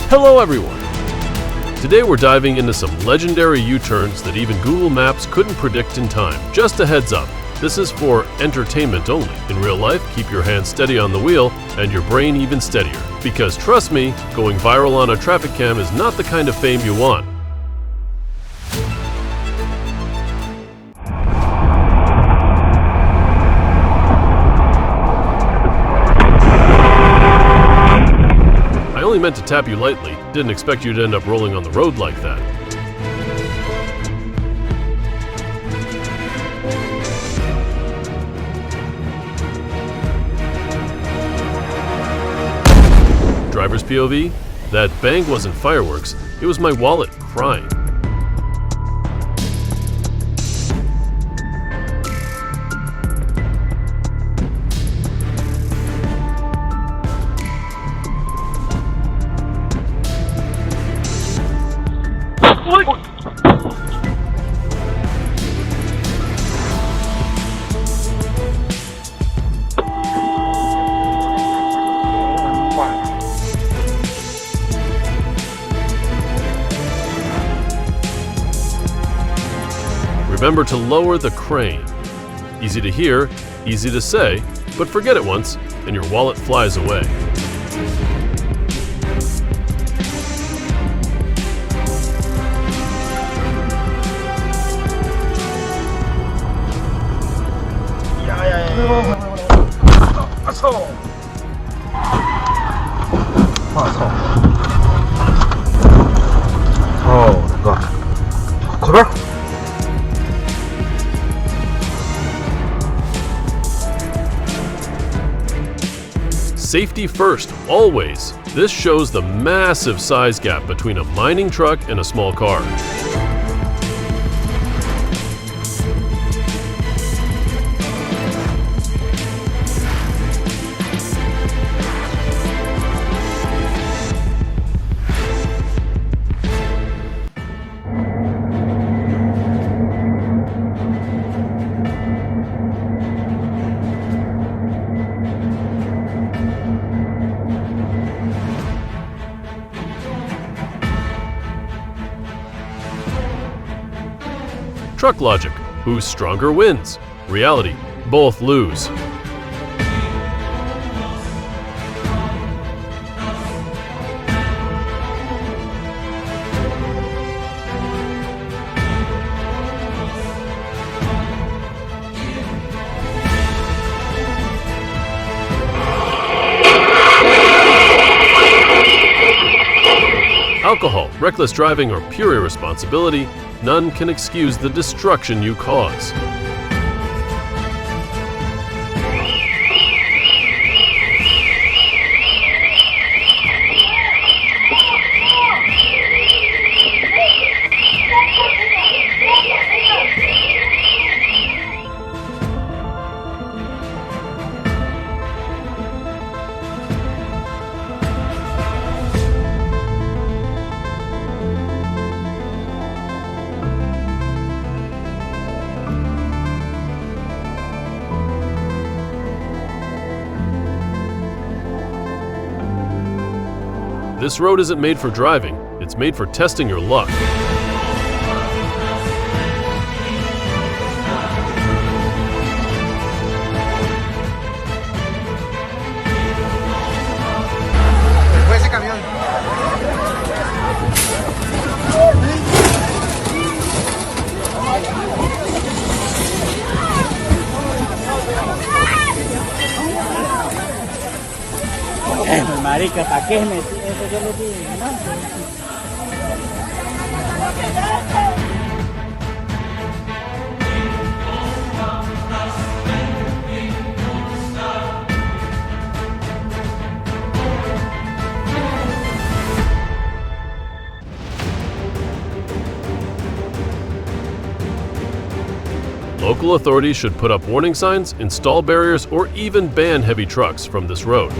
Hello everyone! Today we're diving into some legendary U-turns that even Google Maps couldn't predict in time. Just a heads up, this is for entertainment only. In real life, keep your hands steady on the wheel and your brain even steadier. Because trust me, going viral on a traffic cam is not the kind of fame you want. I only meant to tap you lightly, didn't expect you to end up rolling on the road like that. Driver's POV? That bang wasn't fireworks, it was my wallet crying. Remember to lower the crane. Easy to hear, easy to say, but forget it once and your wallet flies away. Oh god. Cover? Safety first, always. This shows the massive size gap between a mining truck and a small car. Truck logic, who's stronger wins. Reality, both lose. Alcohol, reckless driving, or pure irresponsibility, none can excuse the destruction you cause. This road isn't made for driving, it's made for testing your luck. Marica, ¿para qué me eso yo le dije, no? Local authorities should put up warning signs, install barriers, or even ban heavy trucks from this road.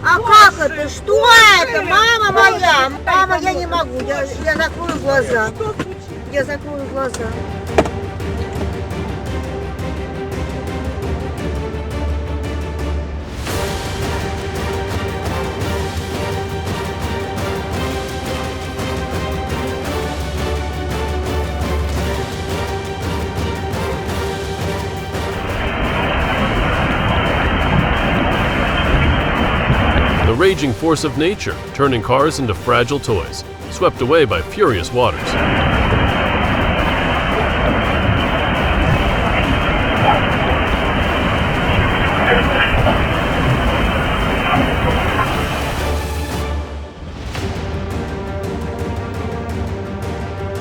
А как это? Что это? Мама моя! Мама, я не могу. Я закрою глаза. Я закрою глаза. The raging force of nature, turning cars into fragile toys, swept away by furious waters.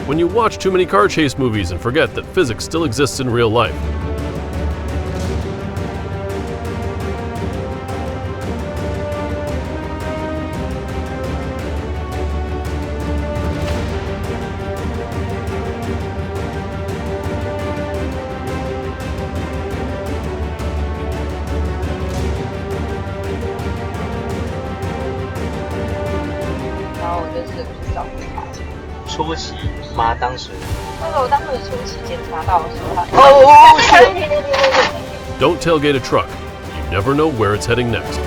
When you watch too many car chase movies and forget that physics still exists in real life.出席吗？当时？我当时初期检查到的时候，他 Don't tailgate a truck. You never know where it's heading next.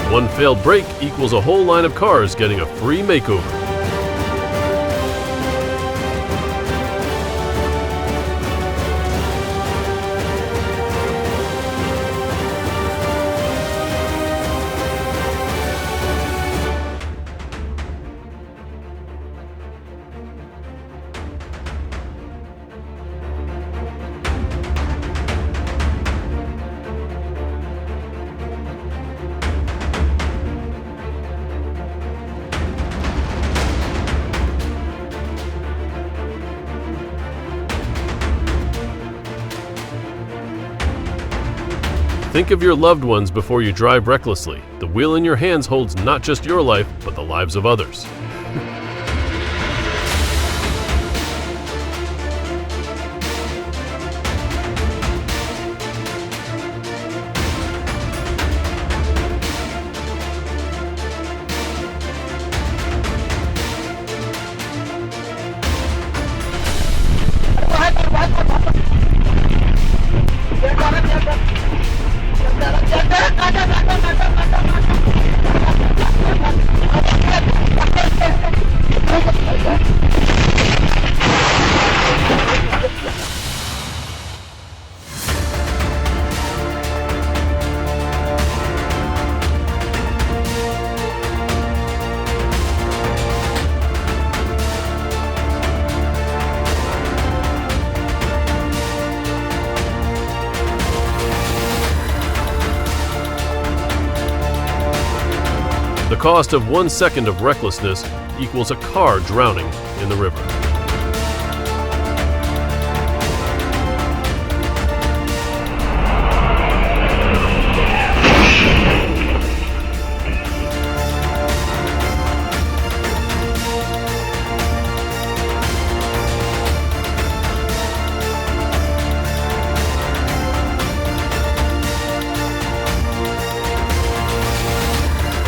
One failed brake equals a whole line of cars getting a free makeover. Think of your loved ones before you drive recklessly. The wheel in your hands holds not just your life, but the lives of others. The cost of 1 second of recklessness equals a car drowning in the river.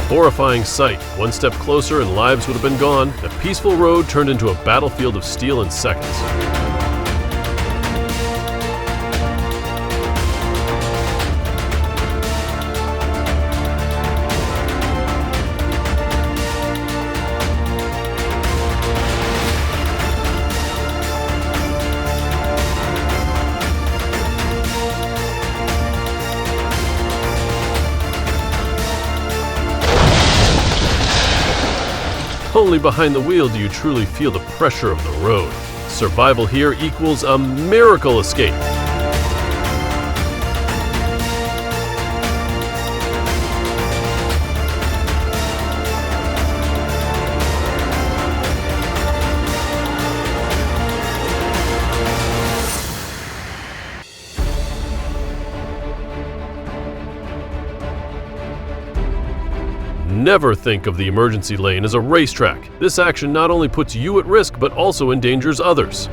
Horrifying sight. One step closer and lives would have been gone. A peaceful road turned into a battlefield of steel in seconds. Only behind the wheel do you truly feel the pressure of the road. Survival here equals a miracle escape. Never think of the emergency lane as a racetrack. This action not only puts you at risk, but also endangers others.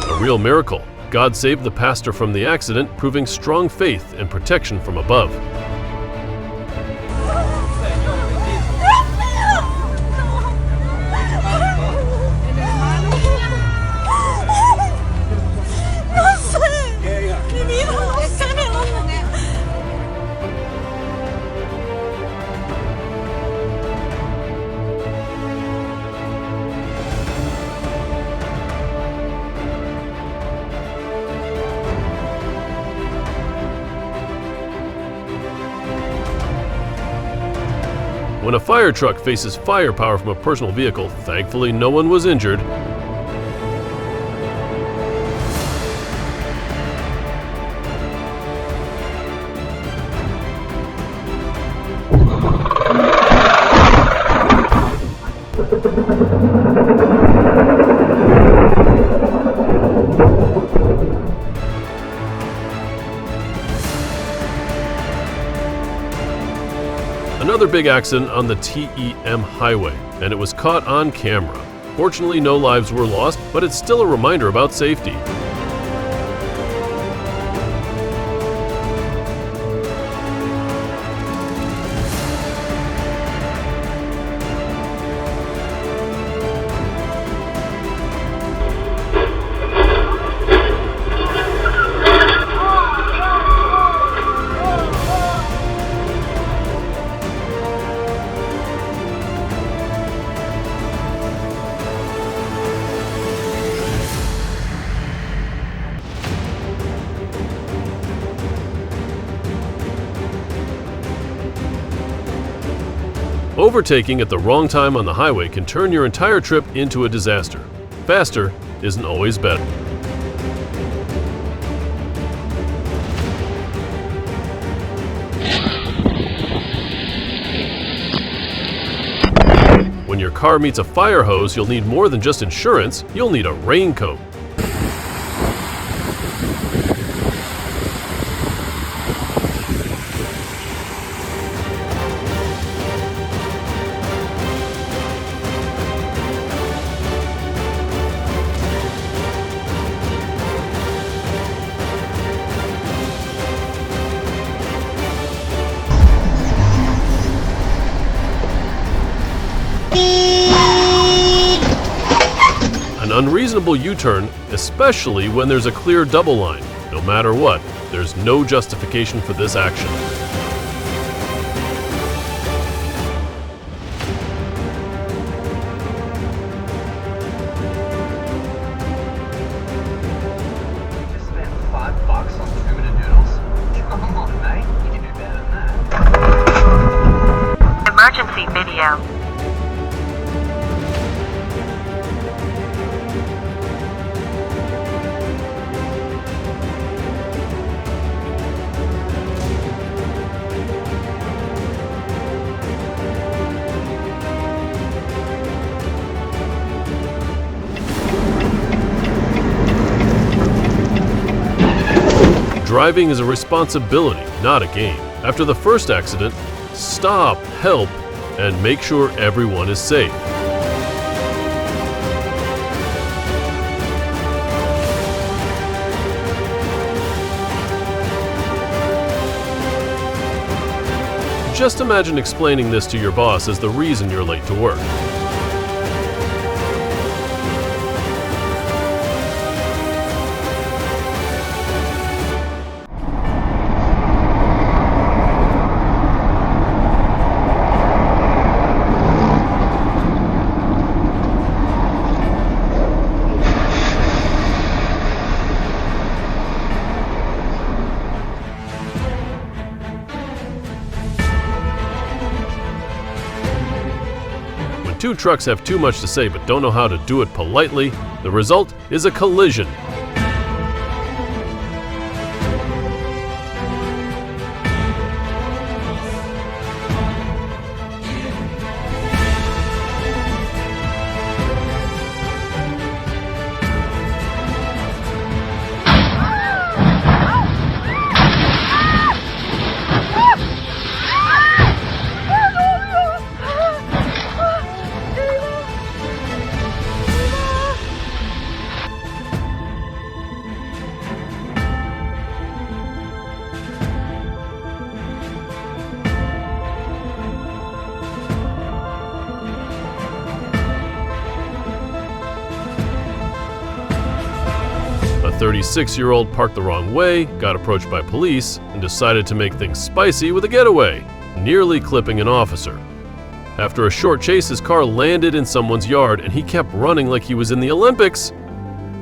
A real miracle. God saved the pastor from the accident, proving strong faith and protection from above. When a fire truck faces firepower from a personal vehicle, thankfully no one was injured. Another big accident on the TEM highway, and it was caught on camera. Fortunately, no lives were lost, but it's still a reminder about safety. Overtaking at the wrong time on the highway can turn your entire trip into a disaster. Faster isn't always better. When your car meets a fire hose, you'll need more than just insurance, you'll need a raincoat. An unreasonable U-turn, especially when there's a clear double line. No matter what, there's no justification for this action. Spent $5 on primitive noodles? Come on, mate. You can do better than that. Emergency video. Driving is a responsibility, not a game. After the first accident, stop, help, and make sure everyone is safe. Just imagine explaining this to your boss as the reason you're late to work. Two trucks have too much to say but don't know how to do it politely. The result is a collision. 36-year-old parked the wrong way, got approached by police, and decided to make things spicy with a getaway, nearly clipping an officer. After a short chase, his car landed in someone's yard and he kept running like he was in the Olympics.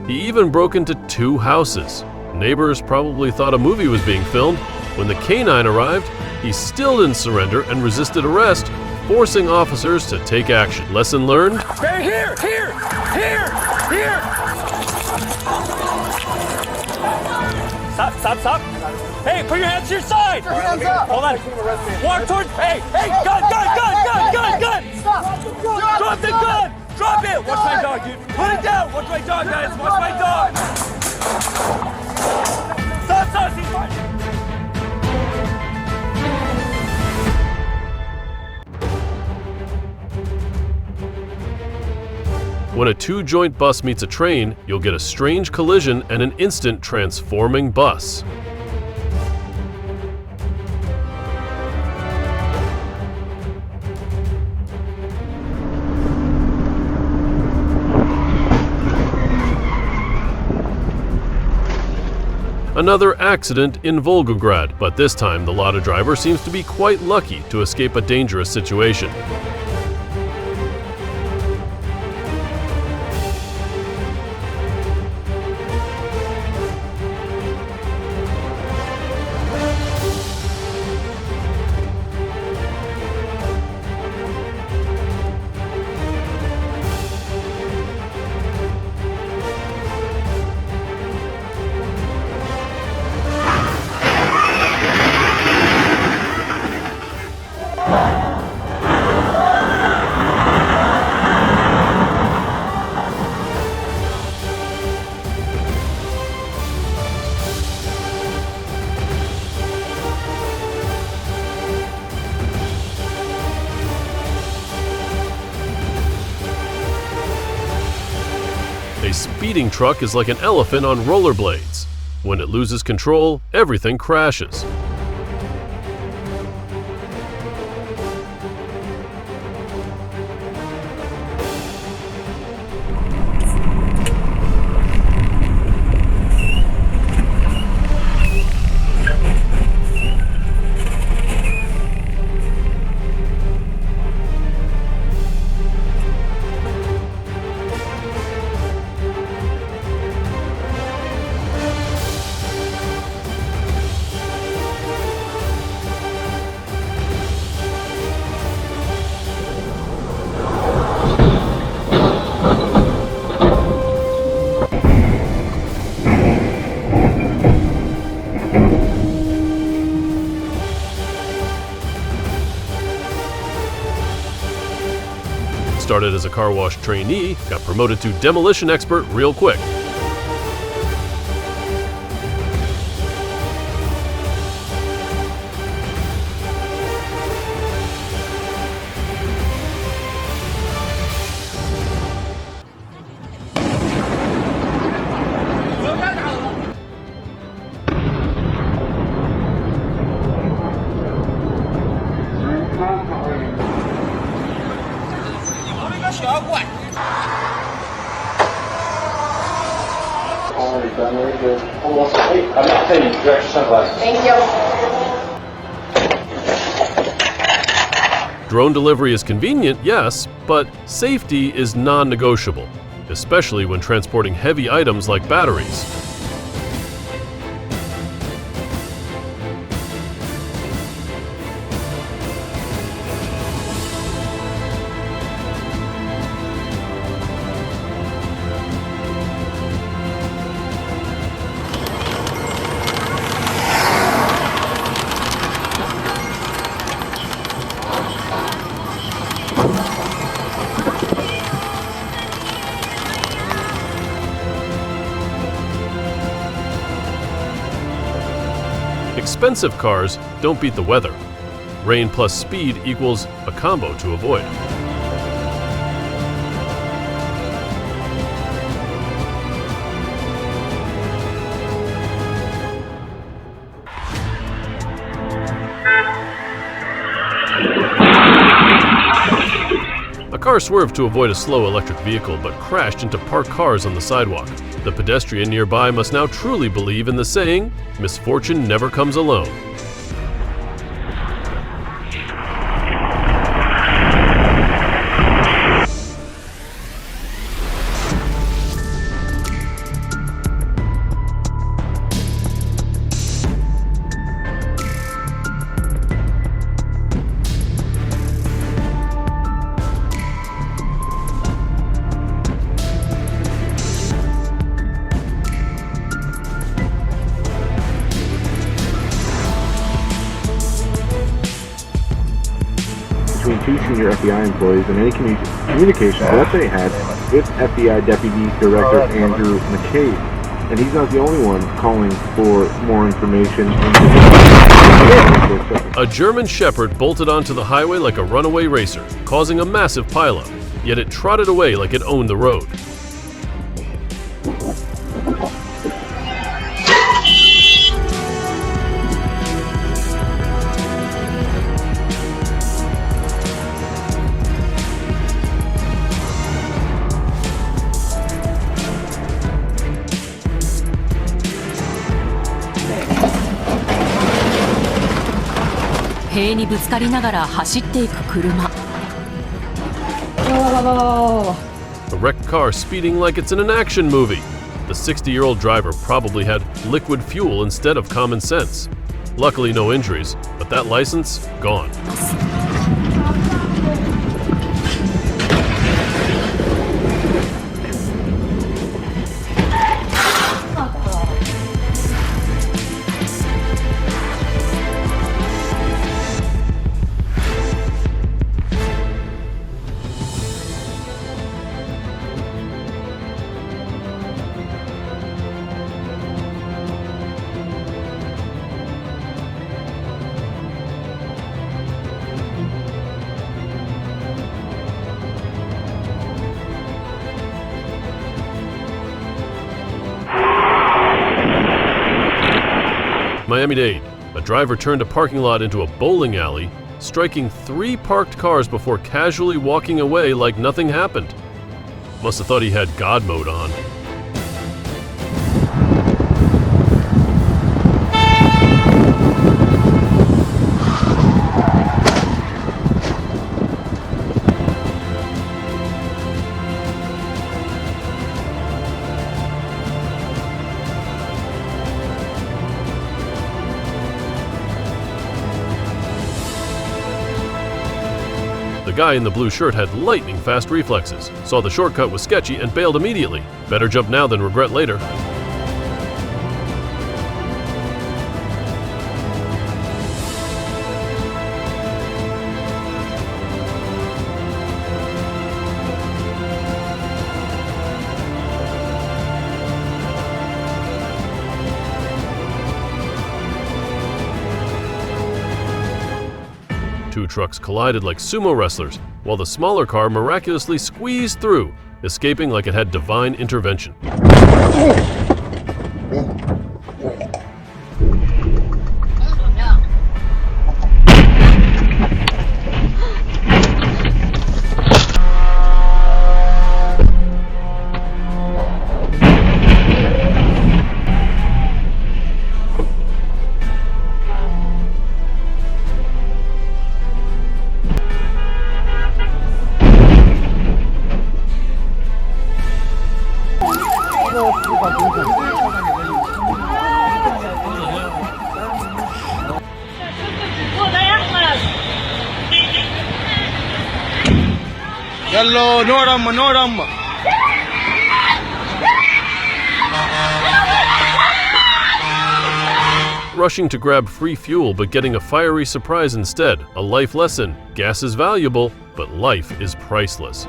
He even broke into 2 houses. Neighbors probably thought a movie was being filmed. When the canine arrived, he still didn't surrender and resisted arrest, forcing officers to take action. Lesson learned? Hey, here! Stop! Hey, put your hands to your side! Hands up! Hold on. Walk towards. Hey! Gun! Stop! Drop the gun! Drop it! Watch my dog, dude. Put it down! Watch my dog, guys! Watch my dog! Stop! He's fine. When a 2-joint bus meets a train, you'll get a strange collision and an instant transforming bus. Another accident in Volgograd, but this time the Lada driver seems to be quite lucky to escape a dangerous situation. A speeding truck is like an elephant on rollerblades. When it loses control, everything crashes. Started as a car wash trainee, got promoted to demolition expert real quick. Drone delivery is convenient, yes, but safety is non-negotiable, especially when transporting heavy items like batteries. Expensive cars don't beat the weather. Rain plus speed equals a combo to avoid. A car swerved to avoid a slow electric vehicle but crashed into parked cars on the sidewalk. The pedestrian nearby must now truly believe in the saying, "Misfortune never comes alone." Between two senior FBI employees and any communications that they had with FBI Deputy Director Andrew McCabe. And he's not the only one calling for more information. A German Shepherd bolted onto the highway like a runaway racer, causing a massive pileup, yet it trotted away like it owned the road.塀にぶつかりながら走っていく車。A wrecked car speeding like it's in an action movie. The 60-year-old driver probably had liquid fuel instead of common sense. Luckily, no injuries, but that license, gone. Miami-Dade, a driver turned a parking lot into a bowling alley, striking 3 parked cars before casually walking away like nothing happened. Must have thought he had God mode on. The guy in the blue shirt had lightning-fast reflexes, saw the shortcut was sketchy, and bailed immediately. Better jump now than regret later. Two trucks collided like sumo wrestlers, while the smaller car miraculously squeezed through, escaping like it had divine intervention. Hello, Northam. Rushing to grab free fuel but getting a fiery surprise instead. A life lesson. Gas is valuable, but life is priceless.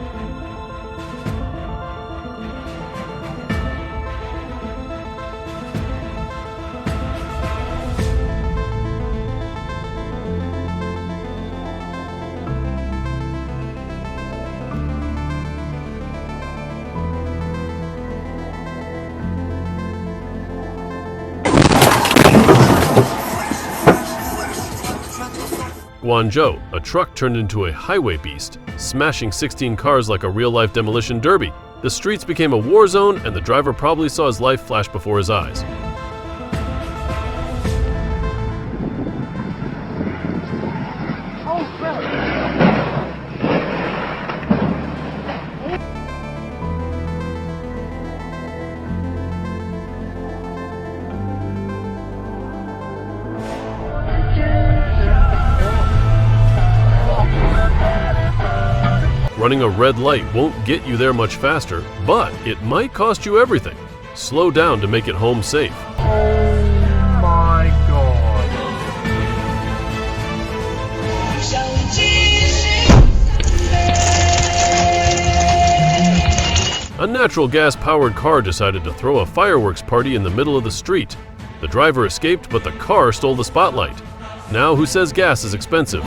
Guangzhou, a truck turned into a highway beast, smashing 16 cars like a real-life demolition derby. The streets became a war zone, and the driver probably saw his life flash before his eyes. Running a red light won't get you there much faster, but it might cost you everything. Slow down to make it home safe. Oh my God. A natural gas-powered car decided to throw a fireworks party in the middle of the street. The driver escaped, but the car stole the spotlight. Now who says gas is expensive?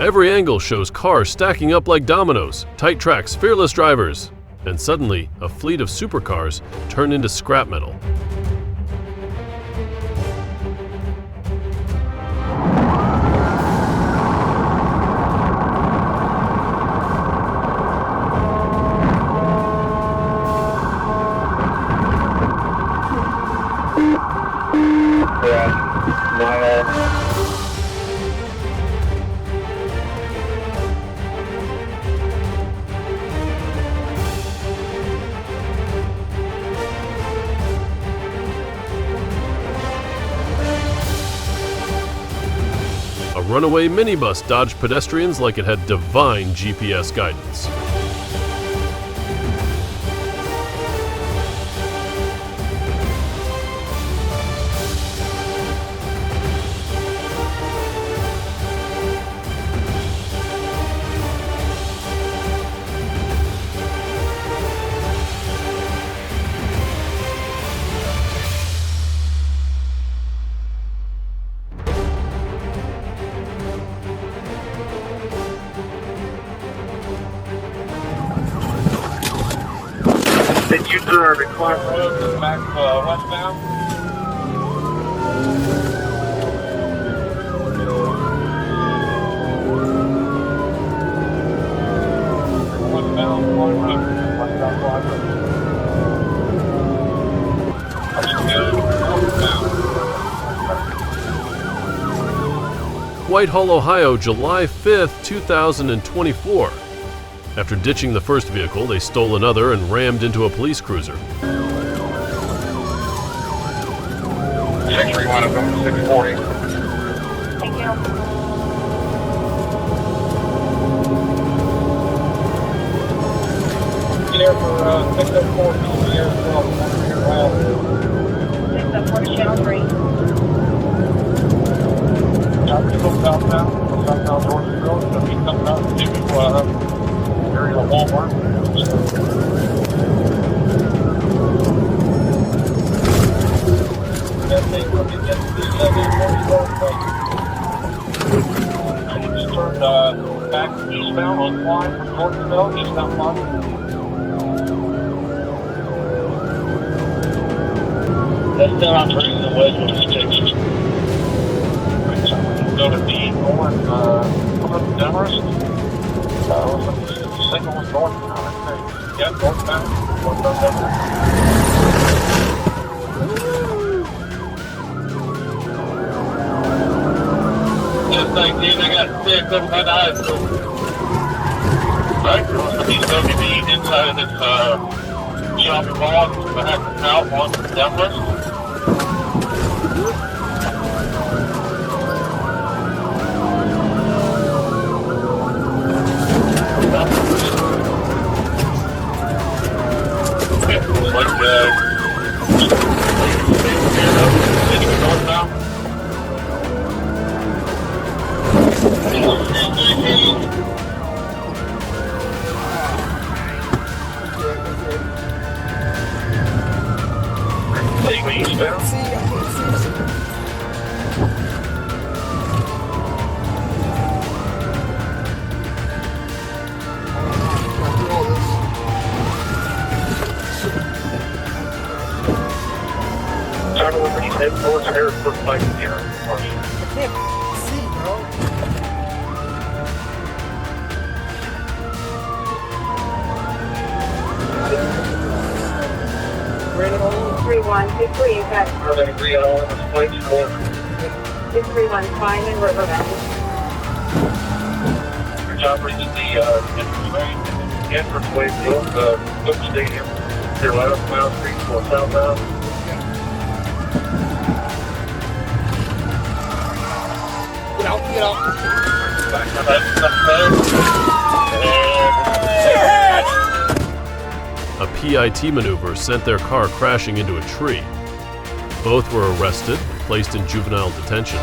Every angle shows cars stacking up like dominoes, tight tracks, fearless drivers. And suddenly, a fleet of supercars turned into scrap metal. A runaway minibus dodged pedestrians like it had divine GPS guidance. Did you turn to Clark Road back westbound? Westbound Clark Road. Westbound Clark Road. Whitehall, Ohio, July 5th, 2024. After ditching the first vehicle, they stole another and rammed into a police cruiser. 631 of them, 640. Thank you. Here for 604, here as well. 604 Channel 3. Southbound Georgesville, so he's coming out to area of Walmart. Just turned back eastbound on Klein from Georgesville, eastbound Klein. That's still on turning the way when it's fixed. Go to the north, Demolition. The signal was northbound. Yeah, northbound. Northbound Demolition. Just like dude, I got sick of my eyes. Right? These WDs inside of this shopping mall, I have to out one for Demolition. Take me eastbound. Three, you got 631 Pine and Riverbend. Job reaches the entranceway to the Cook Stadium. Your left mile street for southbound. Get out. A PIT maneuver sent their car crashing into a tree. Both were arrested and placed in juvenile detention.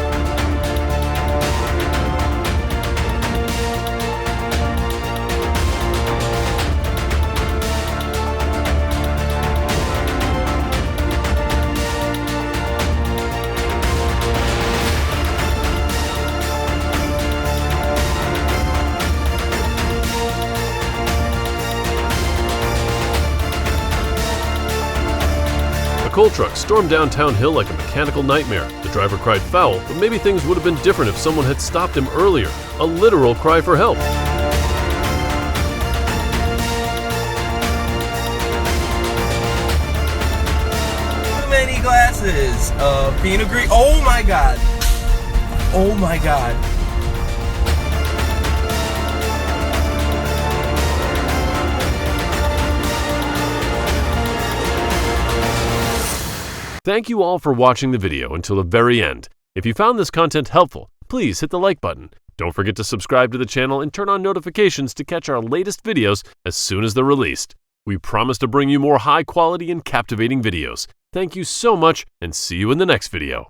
A coal truck stormed down Town Hill like a mechanical nightmare. The driver cried foul, but maybe things would have been different if someone had stopped him earlier. A literal cry for help. Too many glasses of Pinot Gris. Oh my god. Oh my god. Thank you all for watching the video until the very end. If you found this content helpful, please hit the like button. Don't forget to subscribe to the channel and turn on notifications to catch our latest videos as soon as they're released. We promise to bring you more high quality and captivating videos. Thank you so much and see you in the next video.